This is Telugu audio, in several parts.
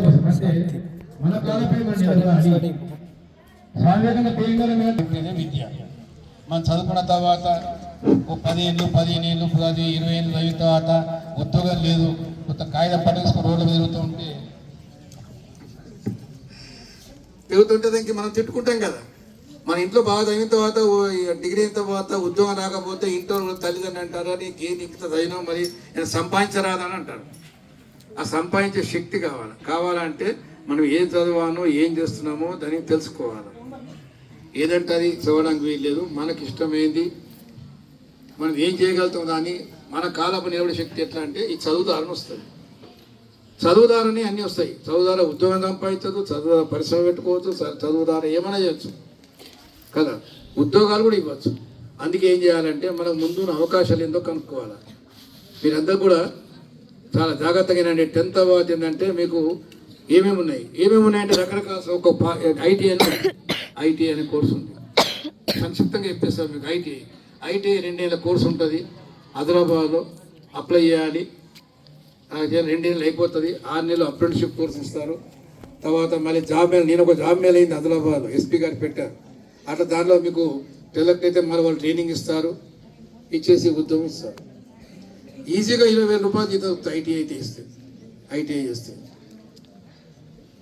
కోసం అంటే మన కాలపై సాంఘికంగా విద్య మనం చదువుకున్న తర్వాత ఓ 10 ఏళ్ళు 15 ఏళ్ళు 10 20 ఏళ్ళు చదివిన తర్వాత ఉద్యోగం లేదు, కొత్త కాగితం పట్టేసుకుని రోడ్ల మీద తిరుగుతుంటే దానికి మనం తిట్టుకుంటాం కదా. మన ఇంట్లో బాగా చదివిన తర్వాత డిగ్రీ అయిన తర్వాత ఉద్యోగం రాకపోతే ఇంట్లో తల్లిదండ్రులు అంటారా నీకు ఇంత చదివినావు మరి నేను సంపాదించరాదని అంటారు. ఆ సంపాదించే శక్తి కావాలంటే మనం ఏం చదవానో ఏం చేస్తున్నామో దానికి తెలుసుకోవాలి. ఏదంటే అది చదవడానికి వీల్లేదు. మనకి ఇష్టమైంది మనం ఏం చేయగలుగుతాం దాన్ని మన కాలపు నిలబడే శక్తి ఎట్లా అంటే ఈ చదువుదారని వస్తుంది. చదువుదారని అన్నీ వస్తాయి. చదువుదార ఉద్యోగం సంపాదించదు, చదువుదార పరిశ్రమ పెట్టుకోవచ్చు, చదువుదార ఏమైనా చేయొచ్చు కదా, ఉద్యోగాలు కూడా ఇవ్వచ్చు. అందుకే ఏం చేయాలంటే మనకు ముందున్న అవకాశాలు ఏందో కనుక్కోవాలి. మీరందరూ కూడా చాలా జాగ్రత్తగా ఏంటంటే 10th తర్వాత ఏంటంటే మీకు ఏమేమి ఉన్నాయంటే రకరకాల ఒక ఐటీ అనే కోర్సు ఉంది. సంక్షిప్తంగా చెప్పేస్తాను మీకు. ఐటీఐ 2 ఏళ్ళ కోర్సు ఉంటుంది. హైదరాబాద్లో అప్లై చేయాలి. 2 ఏళ్ళు అయిపోతుంది. 6 నెలలు అప్రెంటిస్షిప్ కోర్స్ ఇస్తారు. తర్వాత మళ్ళీ జాబ్ మేళ, నేను ఒక జాబ్ మేళ అయింది హైదరాబాద్లో, ఎస్పీ గారు పెట్టారు. అట్లా దాంట్లో మీకు సెలెక్ట్ అయితే మళ్ళీ వాళ్ళు ట్రైనింగ్ ఇస్తారు, ఇచ్చేసి ఉద్యోగం ఇస్తారు. ఈజీగా 20,000 రూపాయలు జీతం ఐటీఐ చేస్తే.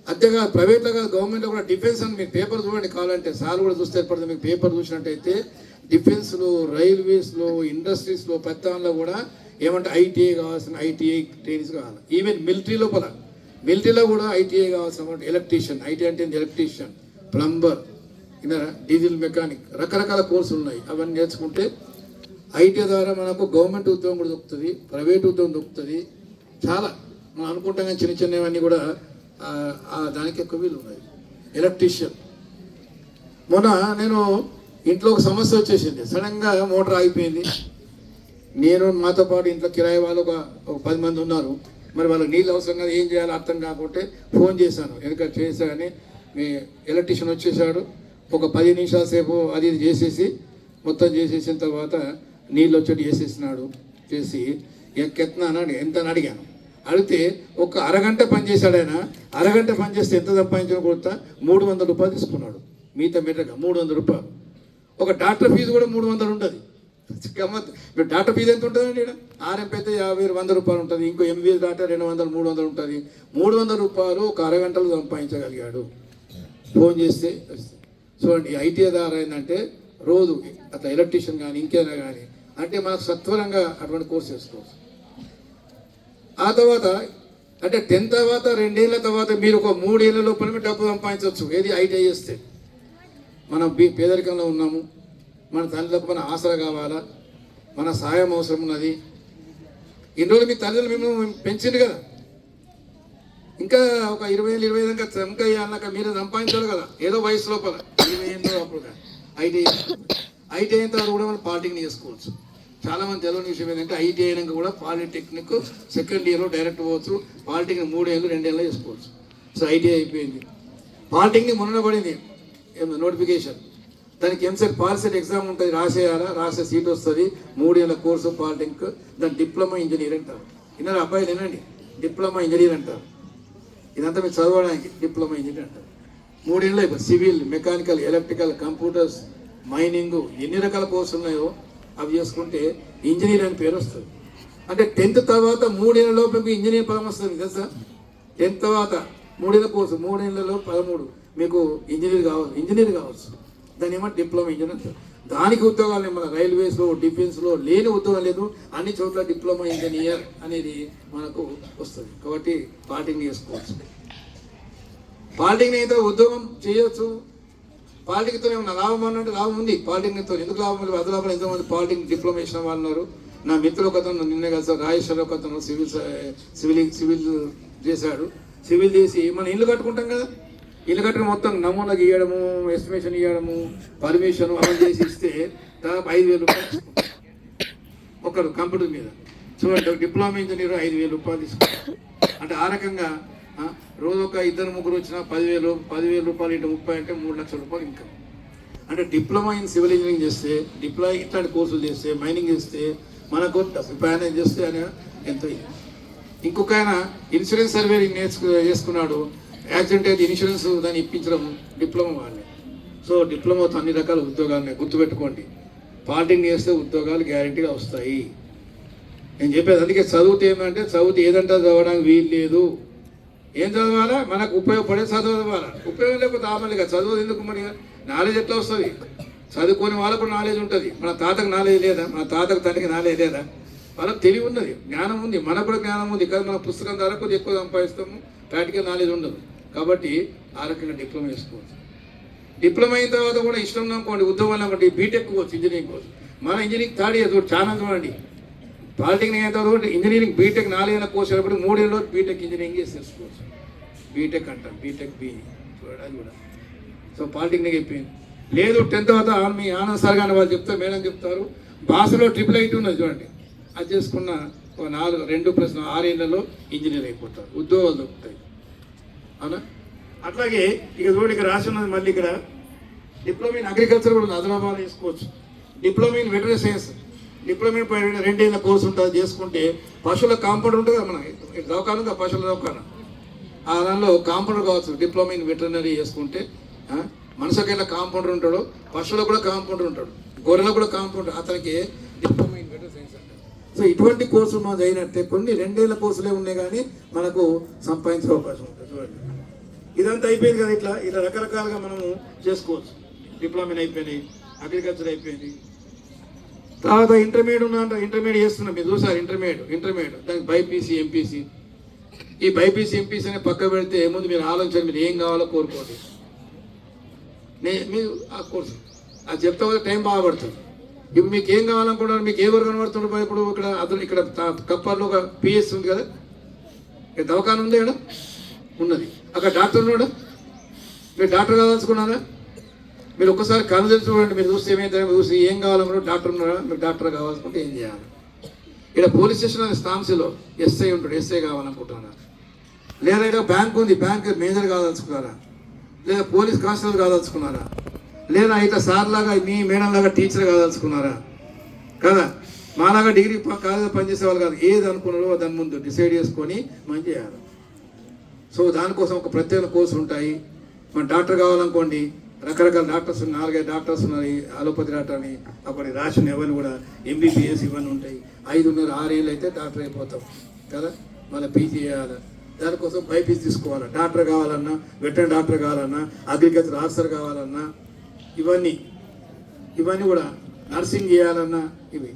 అంతేగా ప్రైవేట్లో కాదు, గవర్నమెంట్లో కూడా డిఫెన్స్ అని మీకు పేపర్ చూడండి కావాలంటే, సార్ కూడా చూస్తే ఏర్పడుతుంది. మీకు పేపర్ చూసినట్టయితే డిఫెన్స్లో, రైల్వేస్లో, ఇండస్ట్రీస్లో పెద్ద దానిలో కూడా ఏమంటే ఐటీఐ కావాల్సిన ఐటీఐ ట్రైనింగ్స్ కావాలి. ఈవెన్ మిలిటరీలో కూడా ఐటీఐ కావాల్సిన ఎలక్ట్రీషియన్, ఐటీ అంటే ఎలక్ట్రీషియన్, ప్లంబర్, డీజిల్ మెకానిక్, రకరకాల కోర్సులు ఉన్నాయి. అవన్నీ నేర్చుకుంటే ఐటీ ద్వారా మనకు గవర్నమెంట్ ఉద్యోగం కూడా దొరుకుతుంది, ప్రైవేట్ ఉద్యోగం దొరుకుతుంది. చాలా మనం అనుకుంటాం కానీ చిన్నవన్నీ కూడా దానికి ఎక్కువ వీలు ఉన్నాయి. ఎలక్ట్రీషియన్, మొన్న నేను ఇంట్లో ఒక సమస్య వచ్చేసింది. సడన్గా మోటార్ ఆగిపోయింది. నేను మాతో పాటు ఇంట్లో కిరాయి వాళ్ళు ఒక 10 మంది ఉన్నారు. మరి వాళ్ళకి నీళ్ళు అవసరం కదా, ఏం చేయాలో అర్థం కాకుంటే ఫోన్ చేశాను. ఎందుకంటే చేశానని మీ ఎలక్ట్రీషియన్ వచ్చేసాడు. ఒక 10 నిమిషాల సేపు అది చేసేసి మొత్తం చేసేసిన తర్వాత నీళ్ళు వచ్చేటి వేసేసినాడు. చేసి ఎంత అని అడిగాను. అడిగితే ఒక అరగంట పనిచేశాడు ఆయన. అరగంట పనిచేస్తే ఎంత సంపాదించిన కూడా 300 రూపాయలు తీసుకున్నాడు. మిగతా మీటర్గా 300 రూపాయలు. ఒక డాక్టర్ ఫీజు కూడా 300 ఉంటుంది. గమ్మత్. మీరు డాక్టర్ ఫీజు ఎంత ఉంటుందండి? ఇక్కడ ఆర్ఎంపీ అయితే 50-100 రూపాయలు ఉంటుంది. ఇంకో ఎంబీబీఎస్ డాక్టర్ 200-300 ఉంటుంది. 300 రూపాయలు ఒక అరగంటలో సంపాదించగలిగాడు ఫోన్ చేస్తే. చూడండి, ఐటీ ద్వారా ఏంటంటే రోజు అట్లా ఎలక్ట్రీషియన్ కానీ ఇంకేనా కానీ అంటే మనకు సత్వరంగా అటువంటి కోర్స్ చేసుకోవచ్చు. ఆ తర్వాత అంటే 10th తర్వాత 2 ఏళ్ళ తర్వాత మీరు ఒక 3 ఏళ్ళ లోపల డబ్బు సంపాదించవచ్చు. ఏది ఐటీఐ చేస్తే. మనం పేదరికంలో ఉన్నాము, మన తల్లిదండ్రులకు మన ఆసరా కావాలా, మన సాయం అవసరం ఉన్నది. ఇన్ని రోజులు మీ తల్లిదండ్రులు మిమ్మల్ని పెంచింది కదా, ఇంకా ఒక 20 ఏళ్ళు 25 దాకా చంక అన్నాక మీరు సంపాదించాలి కదా ఏదో వయసు లోపల. 20 ఏళ్ళు అప్పుడు ఐటీఐ అయిన తర్వాత కూడా మనం పాలిటెక్నిక్ చేసుకోవచ్చు. చాలామంది తెలియని విషయం ఏంటంటే ఐటీ అయినాక కూడా పాలిటెక్నిక్ 2nd ఇయర్లో డైరెక్ట్ పోవచ్చు. పాలిటెక్నిక్ 3 ఏళ్ళు 2 ఏళ్ళలో చేసుకోవచ్చు. సో ఐటీఐ అయిపోయింది. పాలిటెక్నిక్ మొన్న పడింది నోటిఫికేషన్. దానికి ఎంసెట్ పాలిసెట్ ఎగ్జామ్ ఉంటుంది, రాసే సీట్ వస్తుంది. 3 ఏళ్ళ కోర్సు పాలిటెక్నిక్. దాన్ని డిప్లొమా ఇంజనీర్ అంటారు. విన్నారు అబ్బాయిలు? వినండి, డిప్లొమా ఇంజనీర్ అంటారు. ఇదంతా మీరు చదవడానికి డిప్లొమా ఇంజనీర్ అంటారు. 3 ఏళ్ళు అయిపోయి civil, mechanical, electrical, computers, mining, ఎన్ని రకాల కోర్సులు ఉన్నాయో అవి చేసుకుంటే ఇంజనీర్ అని పేరు వస్తుంది. అంటే 10th తర్వాత 3 ఏళ్ళ లోపు ఇంజనీర్ పదం వస్తుంది తెలుసా. 10th తర్వాత 3 ఏళ్ళ కోర్సు, 3 ఏళ్ళలో 13 మీకు ఇంజనీర్ కావచ్చు. దాని ఏమో డిప్లొమా ఇంజనీర్ అంటారు. దానికి ఉద్యోగాలు మన రైల్వేస్లో, డిఫెన్స్లో లేని ఉద్యోగం లేదు. అన్ని చోట్ల డిప్లొమా ఇంజనీర్ అనేది మనకు వస్తుంది. కాబట్టి పాలిటెక్నిక్ చేసుకోవచ్చు. పాలిటెక్నిక్ అయితే ఉద్యోగం చేయొచ్చు. పాలిటెక్నిక్తో ఏమన్నా లాభం అన్నట్టు లాభం ఉంది. పాలిటెక్నిక్తో ఎందుకు లాభం లేదు? అదలాభం ఎంతోమంది పాలిటెక్నిక్ డిప్లొమా చేసిన వాళ్ళు ఉన్నారు. నా మిత్రులు ఒక అతను నిన్నే కలిసి రాజేశ్వర ఒక అతను సివిల్ చేశాడు. సివిల్ చేసి మన ఇల్లు కట్టుకుంటాం కదా, ఇల్లు కట్టుకుని మొత్తం నమూనా గీయడము, ఎస్టిమేషన్ ఇవ్వడము, పర్మిషన్ అమలు చేసి ఇస్తే దాదాపు 5,000 రూపాయలు ఒకరు కంప్యూటర్ మీద. చూడండి, డిప్లొమా ఇంజనీర్ 5,000 రూపాయలు తీసుకుంటారు. అంటే ఆ రకంగా రోజు ఒక 2-3 వచ్చినా 10,000 రూపాయలు ఇంటూ 30 అంటే 3 లక్షల రూపాయలు ఇన్కమ్. అంటే డిప్లొమా ఇన్ సివిల్ ఇంజనీరింగ్ చేస్తే, ఇట్లాంటి కోర్సులు చేస్తే, మైనింగ్ చేస్తే మనకు ప్రయాణం చేస్తే అని ఎంతో ఇంకొక ఆయన ఇన్సూరెన్స్ సర్వే చేసుకున్నాడు. యాక్సిడెంట్ అయితే ఇన్సూరెన్స్ దాన్ని ఇప్పించడం డిప్లొమా వాళ్ళే. సో డిప్లొమాతో అన్ని రకాల ఉద్యోగాలు గుర్తుపెట్టుకోండి. పాలిటెక్నిక్ చేస్తే ఉద్యోగాలు గ్యారంటీగా వస్తాయి. నేను చెప్పేది అందుకే చదువుతే ఏంటంటే చదివితే ఏదంటే చదవడానికి వీలు లేదు. ఏం చదవాలా? మనకు ఉపయోగపడే చదవాలా. ఉపయోగం లేకపోతే ఆమలిగా చదువు ఎందుకు? మరి నాలెడ్జ్ ఎట్లా వస్తుంది? చదువుకొని వాళ్ళకు నాలెడ్జ్ ఉంటుంది. మన తాతకు నాలెడ్జ్ లేదా? మన తాతకు తండ్రికి నాలెడ్జ్ లేదా? వాళ్ళకి తెలివి ఉన్నది, జ్ఞానం ఉంది, మనకు కూడా జ్ఞానం ఉంది. కానీ మన పుస్తకం ద్వారా కొద్దిగా ఎక్కువ సంపాదిస్తాము, ప్రాక్టికల్ నాలెడ్జ్ ఉండదు. కాబట్టి ఆ రకంగా డిప్లొమా చేసుకోవచ్చు. డిప్లొమా అయిన తర్వాత కూడా ఇష్టం అనుకోండి ఉద్యోగాలు అనుకోండి బీటెక్ కోర్స్, ఇంజనీరింగ్ కోర్స్. మన ఇంజనీరింగ్ థర్డ్ ఇయర్ చాలా చూడండి. పాలిటెక్నిక్ అయిన తర్వాత ఇంజనీరింగ్ బీటెక్ 4 ఏళ్ళ కోర్స్ అయినప్పుడు 3 ఏళ్ళలో బీటెక్ ఇంజనీరింగ్ చేసుకోవచ్చు. బీటెక్ అంటాం, బీటెక్ బి చూడాలి కూడా. సో పాలిటెక్నిక్ అయిపోయింది. లేదు 10th తర్వాత మీ ఆనంద్ సార్ కానీ వాళ్ళు చెప్తారు, మేడం చెప్తారు, భాషలో IIIT ఉన్నది చూడండి. అది చేసుకున్న 2+6 ఏళ్లలో ఇంజనీర్ అయిపోతారు, ఉద్యోగాలు దొరుకుతాయి. అవునా? అట్లాగే ఇక చూడండి, ఇక్కడ రాసి ఉన్నది మళ్ళీ ఇక్కడ డిప్లొమా ఇన్ అగ్రికల్చర్ కూడా ఆదిలాబాద్ చేసుకోవచ్చు. Diploma in వెటరీ science, diploma in 2 ఏళ్ళ కోర్సు ఉంటుంది. చేసుకుంటే పశువుల కాంపౌండర్ ఉంటుంది కదా, మన దవాఖాన పశువుల దవాఖాన, ఆ దానిలో కాంపౌండర్ కావచ్చు. డిప్లొమా ఇన్ వెటర్నరీ చేసుకుంటే మనుషులకి ఎలా కాంపౌండర్ ఉంటాడో పశువులకు కూడా కాంపౌండర్ ఉంటాడు, గొర్రెలకు కూడా కాంపౌండర్, అతనికి డిప్లొమా ఇన్ వెటరీ సైన్స్ అంటారు. సో ఇటువంటి కోర్సులు మనం అయినట్టే కొన్ని 2 ఏళ్ళ కోర్సులే ఉన్నాయి కానీ మనకు సంపాదించే అవకాశం ఉంటుంది. చూడండి, ఇదంతా అయిపోయింది కదా. ఇట్లా రకరకాలుగా మనము చేసుకోవచ్చు. డిప్లొమా అయిపోయినాయి, అగ్రికల్చర్ అయిపోయింది. తర్వాత ఇంటర్మీడియట్ ఉందంట, ఇంటర్మీడియట్ చేస్తున్నాం. మీరు చూసారు ఇంటర్మీడియట్ దానికి బైపీసీ ఎంపీసీ. ఈ బైపీసీ ఎంపీసీ అనే పక్క పెడితే ముందు మీరు ఆలోచన, మీరు ఏం కావాలో కోరుకోండి. మీరు ఆ కోర్సు అది చెప్తా పోతే టైం బాగా పడుతుంది. ఇప్పుడు మీకు ఏం కావాలనుకుంటున్నారు, మీకు ఎవరు కనబడుతుంటారు? ఇప్పుడు ఇక్కడ కప్పర్లో ఒక పిఎస్ ఉంది కదా, ఇక్కడ దవాఖాన ఉంది కదా ఉన్నది, అక్కడ డాక్టర్ ఉన్నాడా? మీరు డాక్టర్ కావాల్సుకున్నారా? మీరు ఒక్కసారి కళ్ళు తెలిసి చూడండి, మీరు చూస్తే ఏమైతే చూసి ఏం కావాలనుకుంటే డాక్టర్ ఉన్నారా? మీరు డాక్టర్ కావాలనుకుంటే ఏం చేయాలి? ఇక్కడ పోలీస్ స్టేషన్ స్థాన్సీలో ఎస్ఐ ఉంటాడు, ఎస్ఐ కావాలనుకుంటున్నారా? లేదా ఇక్కడ బ్యాంక్ ఉంది, బ్యాంక్ మేనేజర్ కావాల్సుకున్నారా? లేదా పోలీస్ కానిస్టేబుల్ కావాల్సుకున్నారా? లేదా ఇట్లా సార్ లాగా మీ మేడం లాగా టీచర్ కావాల్సుకున్నారా? కదా, మాలాగా డిగ్రీ కాలేజీలో పనిచేసే వాళ్ళు కాదు. ఏది అనుకున్నారో దాని ముందు డిసైడ్ చేసుకొని మనం చేయాలి. సో దానికోసం ఒక ప్రత్యేక కోర్సులు ఉంటాయి. మన డాక్టర్ కావాలనుకోండి, రకరకాల డాక్టర్స్ 4-5 డాక్టర్స్ ఉన్నాయి. అలోపతి డాక్టర్ అని అప్పటి రాసిన ఇవన్నీ కూడా ఎంబీబీఎస్ ఇవన్నీ ఉంటాయి. 5-6 ఏళ్ళు అయితే డాక్టర్ అయిపోతాం కదా. మళ్ళీ పీజీ చేయాలి, దానికోసం బైపీసీ తీసుకోవాలి. డాక్టర్ కావాలన్నా, వెటరనరీ డాక్టర్ కావాలన్నా, అగ్రికల్చర్ ఆఫీసర్ కావాలన్నా, ఇవన్నీ కూడా నర్సింగ్ చేయాలన్నా ఇవి.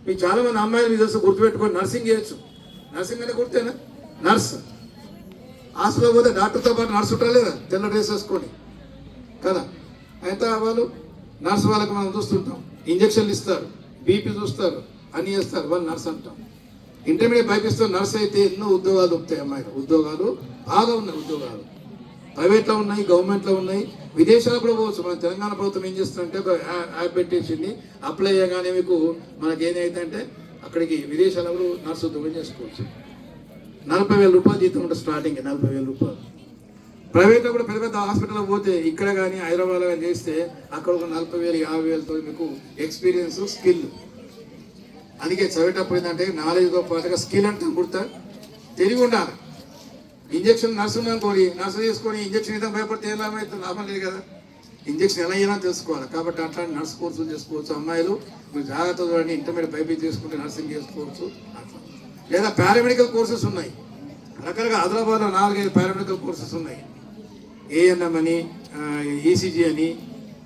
మీకు చాలామంది అమ్మాయిలు మీ తెలుసు, గుర్తుపెట్టుకొని నర్సింగ్ చేయొచ్చు. నర్సింగ్ అంటే గుర్తేనా? నర్స్ హాస్పిటల్ పోతే డాక్టర్తో పాటు నర్స్ ఉంటారు లేదా, తెల్ల డ్రెస్ వేసుకొని కదా. అయితే వాళ్ళు నర్స్ వాళ్ళకి మనం చూస్తుంటాం, ఇంజక్షన్లు ఇస్తారు, బీపీ చూస్తారు, అన్నీ చేస్తారు, వాళ్ళు నర్స్ అంటాం. ఇంటర్మీడియట్ బైపీసీతో నర్స్ అయితే ఎన్నో ఉద్యోగాలు దొరుకుతాయి అమ్మాయిలు. ఉద్యోగాలు బాగా ఉన్నాయి, ఉద్యోగాలు ప్రైవేట్లో ఉన్నాయి, గవర్నమెంట్లో ఉన్నాయి, విదేశాలకు కూడా పోవచ్చు. మన తెలంగాణ ప్రభుత్వం ఏం చేస్తుందంటే ఒక యాప్ పెట్టేసింది, అప్లై చేయగానే మీకు మనకి ఏదైతే అక్కడికి విదేశాలలో నర్సు ఉద్యోగం చేసుకోవచ్చు. 40,000 రూపాయలు జీతం ఉంటుంది స్టార్టింగ్, 40,000 రూపాయలు. ప్రైవేట్లో కూడా పెద్ద పెద్ద హాస్పిటల్లో పోతే ఇక్కడ కానీ హైదరాబాద్లో కానీ చేస్తే అక్కడ ఒక 40,000, 50,000తో మీకు ఎక్స్పీరియన్స్, స్కిల్. అందుకే చదివేటప్పుడు ఏంటంటే నాలెడ్జ్తో పాటుగా స్కిల్ అంటే గుర్తా తెలివి ఉండాలి. ఇంజక్షన్ నర్సు ఉందనుకోని నర్సు చేసుకొని ఇంజక్షన్ ఇద్దాం భయపడితే ఏం లాభం అవుతుంది? లాభం లేదు కదా. ఇంజక్షన్ ఎలా అయినా తెలుసుకోవాలి. కాబట్టి అట్లాంటి నర్స్ కోర్సులు చేసుకోవచ్చు. అమ్మాయిలు మీరు జాగ్రత్త చూడండి, ఇంటర్మీడియట్ బైపీసీ చేసుకుంటే నర్సింగ్ చేసుకోవచ్చు. అట్లా లేదా పారామెడికల్ కోర్సెస్ ఉన్నాయి రకరకాల. ఆదిలాబాద్లో 4-5 పారామెడికల్ కోర్సెస్ ఉన్నాయి. ఏఎన్ఎం అని, ఈసీజీ అని,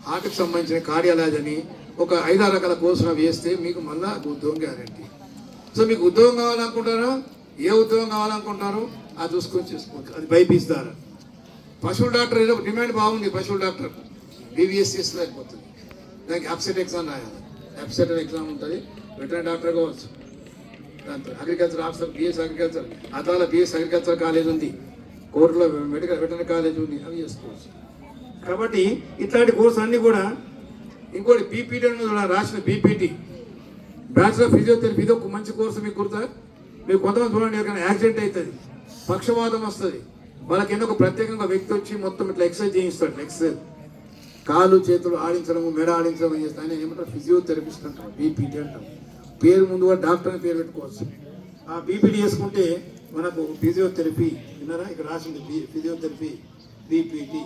హార్ట్కి సంబంధించిన కార్డియాలజీ అని ఒక 5-6 రకాల కోర్సులు అవి వేస్తే మీకు మళ్ళీ ఉద్యోగం గ్యారెంటీ. సో మీకు ఉద్యోగం కావాలనుకుంటారో, ఏ ఉద్యోగం కావాలనుకుంటారో అది చూసుకొని చేసుకోవచ్చు. అది బైపీసీ ద్వారా. పశువుల డాక్టర్ ఏదో డిమాండ్ బాగుంది, పశువుల డాక్టర్ బీబీఎస్సీఎస్లో అయిపోతుంది. దానికి అప్సెట్ ఎగ్జామ్ రాయాలి, అప్సెట్ ఎగ్జామ్ ఉంటుంది. వెటరనరీ డాక్టర్ కావచ్చు. దాంతో అగ్రికల్చర్ ఆఫీసర్, బిఎస్ అగ్రికల్చర్, అదాల బిఎస్ అగ్రికల్చర్ కాలేజ్ ఉంది, కోర్టులో మెడికల్ వెటరనరీ కాలేజ్ ఉంది, అవి చేసుకోవచ్చు. కాబట్టి ఇట్లాంటి కోర్సు అన్నీ కూడా. ఇంకోటి బీపీటీ అని రాసిన బీపీటీ, బ్యాచులర్ ఫిజియోథెరపీ, ఇది ఒక మంచి కోర్సు. మీకు గుర్తా? మీకు కొంతమంది చూడండి, ఎవరికైనా యాక్సిడెంట్ అవుతుంది, పక్షవాతం వస్తుంది, వాళ్ళకి ఏదో ఒక ప్రత్యేకంగా వ్యక్తి వచ్చి మొత్తం ఇట్లా ఎక్సర్సైజ్ చేయిస్తాడు. ఎక్సర్సైజ్ కాలు చేతులు ఆడించడము, మెడ ఆడించడం చేస్తాడు. ఆయన ఏమంటారు? ఫిజియోథెరపిస్ట్ అంటారు, బీపీటీ అంటారు. పేరు ముందుగా డాక్టర్ అని పేరు పెట్టుకోవచ్చు. ఆ బీపీటీ చేసుకుంటే మనకు ఫిజియోథెరపీ విన్నారా, ఇక్కడ రాసింది ఫిజియోథెరపీ బీపీటీ